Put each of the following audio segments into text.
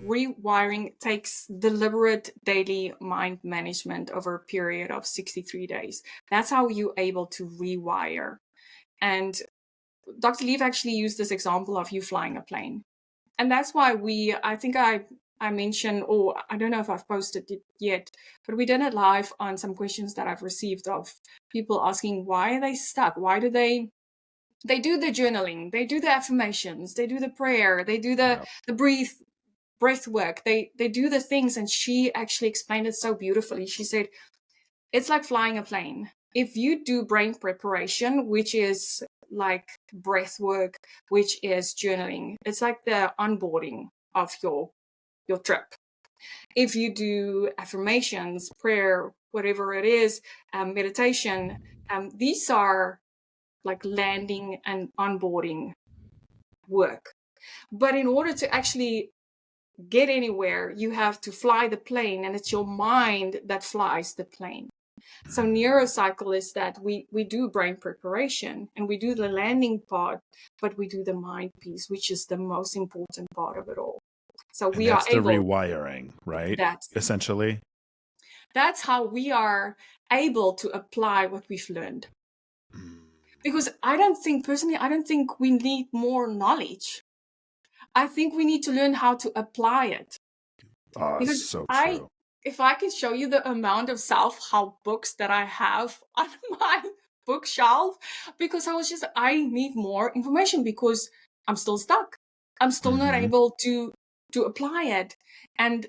rewiring takes deliberate daily mind management over a period of 63 days. That's how you're able to rewire. And Dr. Leaf actually used this example of you flying a plane. And that's why I think I mentioned, or I don't know if I've posted it yet, but we did it live on some questions that I've received of people asking, why are they stuck? Why do they do the journaling, they do the affirmations, they do the prayer, they do the breath work, they do the things. And she actually explained it so beautifully. She said, it's like flying a plane. If you do brain preparation, which is like breath work, which is journaling, it's like the onboarding of your trip. If you do affirmations, prayer, whatever it is, meditation, these are like landing and onboarding work. But in order to actually get anywhere, you have to fly the plane, and it's your mind that flies the plane. So neurocycle is that we do brain preparation and we do the landing part, but we do the mind piece, which is the most important part of it all. So and that's the rewiring, right? Essentially. That's how we are able to apply what we've learned. Because I don't think we need more knowledge. I think we need to learn how to apply it. Because so true. If I can show you the amount of self-help books that I have on my bookshelf, because I need more information because I'm still stuck. I'm still not able to apply it. And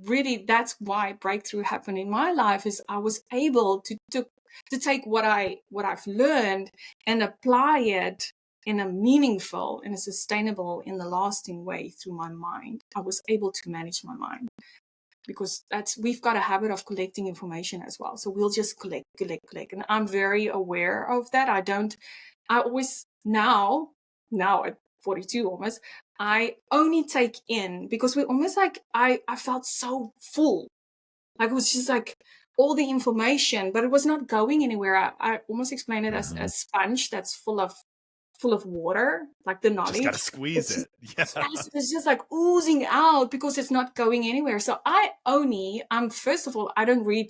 really, that's why breakthrough happened in my life, is I was able to take what I've learned and apply it in a meaningful, in a sustainable, in a lasting way through my mind. I was able to manage my mind, because we've got a habit of collecting information as well. So we'll just collect. And I'm very aware of that. I always now at 42 almost, I only take in, because we're almost like, I felt so full. Like it was just like all the information, but it was not going anywhere. I almost explain it as a sponge that's full of water, like the knowledge. Just gotta squeeze it. It's just like oozing out because it's not going anywhere. So first of all, I don't read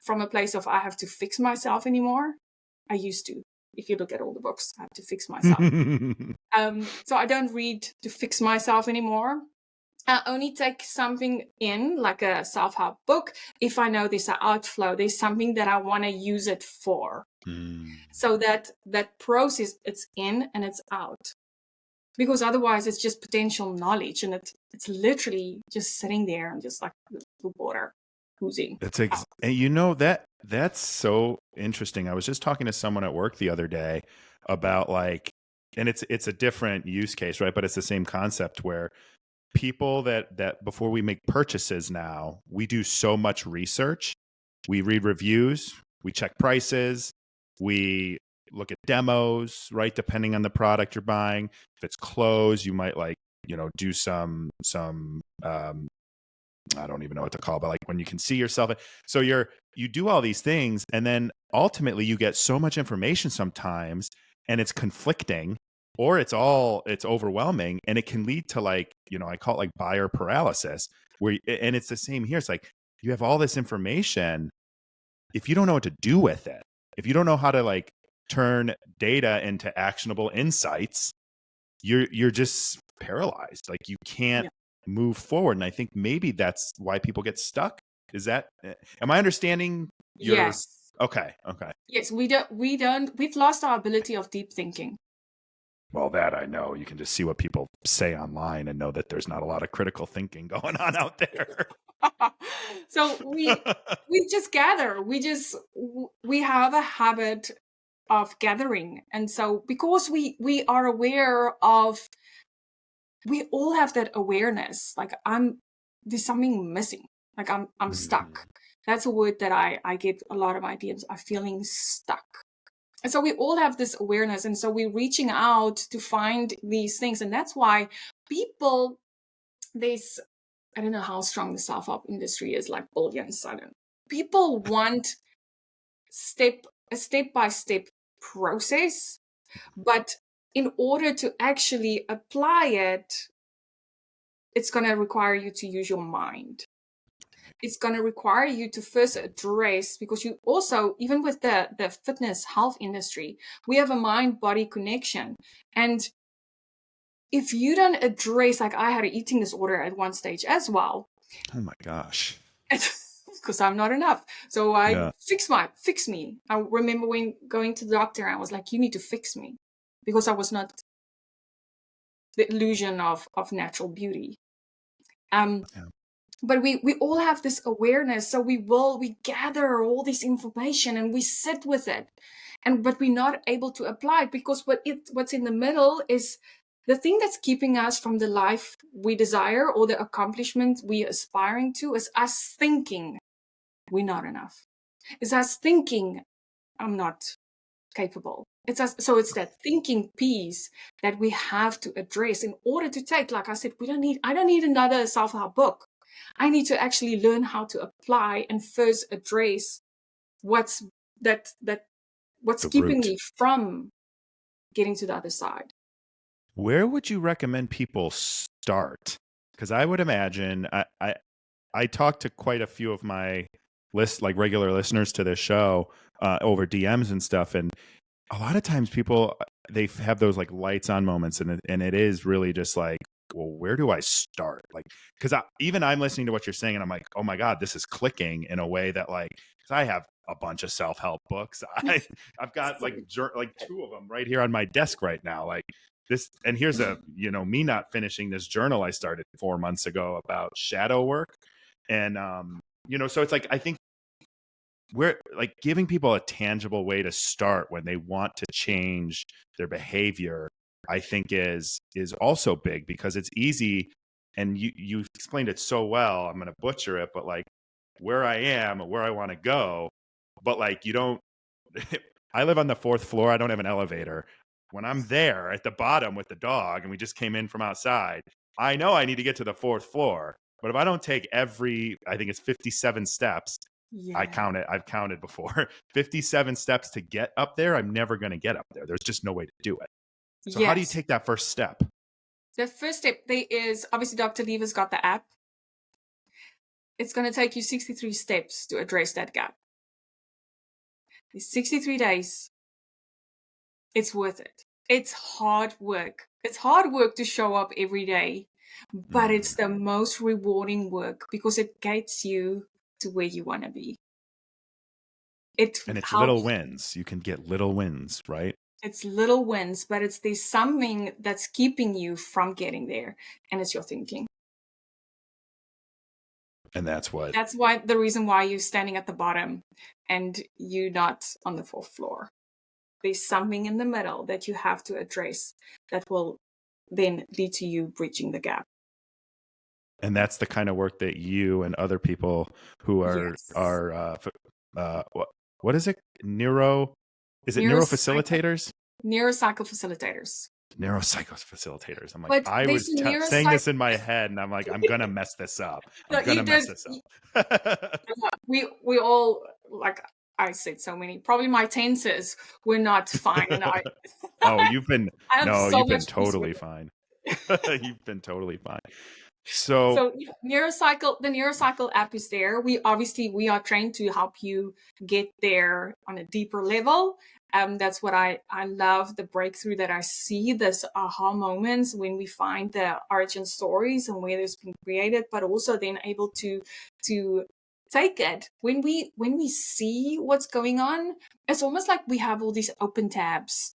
from a place of I have to fix myself anymore. I used to. If you look at all the books, I have to fix myself. So I don't read to fix myself anymore. I only take something in, like a self-help book, if I know there's an outflow, there's something that I want to use it for. So that process, it's in and it's out. Because otherwise it's just potential knowledge, and it's literally just sitting there and just like the water oozing. And that's so interesting. I was just talking to someone at work the other day about and it's a different use case, right? But it's the same concept, where people that before we make purchases now, we do so much research. We read reviews, we check prices, we look at demos, right? Depending on the product you're buying. If it's clothes, you might do some I don't even know what to call it, but like when you can see yourself. So you do all these things, and then ultimately you get so much information sometimes, and it's conflicting, or it's overwhelming, and it can lead to I call it like buyer paralysis, and it's the same here. It's like you have all this information. If you don't know what to do with it, if you don't know how to turn data into actionable insights, you're just paralyzed. Like you can't move forward. And I think maybe that's why people get stuck. Am I understanding Yes. Okay. Yes, we've lost our ability of deep thinking. Well, that I know. You can just see what people say online and know that there's not a lot of critical thinking going on out there. So we just gather. We have a habit of gathering. And so because we are aware of, we all have that awareness, like there's something missing, like I'm stuck. That's a word that I get a lot of my DMs are feeling stuck. And so we all have this awareness, and so we're reaching out to find these things. And that's why people, I don't know how strong the self-help industry is, like billions. People want a step-by-step process, but in order to actually apply it, it's going to require you to use your mind. It's going to require you to first address, because you also, even with the fitness health industry, we have a mind-body connection. And if you don't address, like I had an eating disorder at one stage as well. Oh my gosh. Because I'm not enough. So I Yeah. fix me. I remember when going to the doctor, I was like, you need to fix me, because I was not the illusion of natural beauty. Yeah. But we all have this awareness. So we gather all this information and we sit with it. But we're not able to apply it, because what's in the middle is the thing that's keeping us from the life we desire or the accomplishment we are aspiring to, is us thinking we're not enough. It's us thinking I'm not capable. It's that thinking piece that we have to address in order to take, like I said, I don't need another self-help book. I need to actually learn how to apply and first address what's keeping me from getting to the other side. Where would you recommend people start? Because I would imagine I talked to quite a few of my regular listeners to this show over DMs and stuff, and a lot of times people, they have those like lights on moments, and it is really just like, well, where do I start? Like, because even I'm listening to what you're saying, and I'm like, oh my god, this is clicking in a way that, like, because I have a bunch of self-help books. I've got like 2 of them right here on my desk right now, like this. And here's me not finishing this journal I started 4 months ago about shadow work, and so it's like, I think we're like giving people a tangible way to start when they want to change their behavior, I think is also big, because it's easy. And you explained it so well. I'm going to butcher it, but like where I am, where I want to go, but like you don't, I live on the 4th floor. I don't have an elevator. When I'm there at the bottom with the dog and we just came in from outside, I know I need to get to the 4th floor. But if I don't take I think it's 57 steps, Yeah. I've counted before, 57 steps to get up there, I'm never going to get up there. There's just no way to do it. So how do you take that first step? The first step there is, obviously, Dr. Lever's got the app. It's going to take you 63 steps to address that gap. It's 63 days. It's worth it. It's hard work. It's hard work to show up every day, but it's the most rewarding work, because it gets you to where you want to be. And it's little wins. You can get little wins, right? It's little wins, but there's something that's keeping you from getting there, and it's your thinking. And that's why the reason why you're standing at the bottom and you're not on the 4th floor. There's something in the middle that you have to address that will then lead to you breaching the gap. And that's the kind of work that you and other people who are what is it? Neurofacilitators? Neurocycle facilitators. Neuropsycho facilitators. I'm like, I was saying this in my head, and I'm like, I'm gonna mess this up. We all, like I said, so many. Probably my tenses were not fine, and you've been totally fine. You've been totally fine. So the Neurocycle app is there. We are trained to help you get there on a deeper level. That's what I love, the breakthrough that I see, this aha moments when we find the origin stories and where it's been created, but also then able to take it. When we see what's going on, it's almost like we have all these open tabs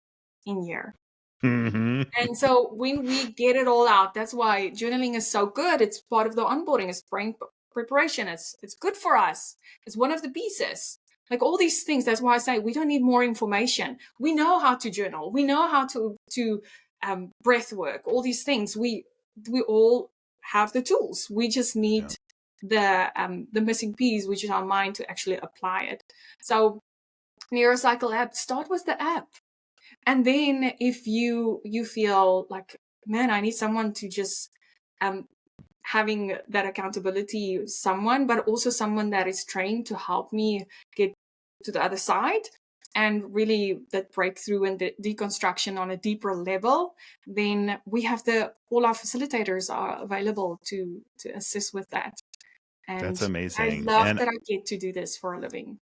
in here. Mm-hmm. And so when we get it all out, that's why journaling is so good. It's part of the onboarding. It's brain preparation. It's good for us. It's one of the pieces. Like all these things. That's why I say we don't need more information. We know how to journal. We know how to breath work. All these things. We all have the tools. We just need the missing piece, which is our mind, to actually apply it. So Neurocycle app. Start with the app. And then if you feel like, man, I need someone to just having that accountability, but also someone that is trained to help me get to the other side, and really that breakthrough and the deconstruction on a deeper level, then we have all our facilitators are available to assist with that. And That's I amazing. love And that I get to do this for a living.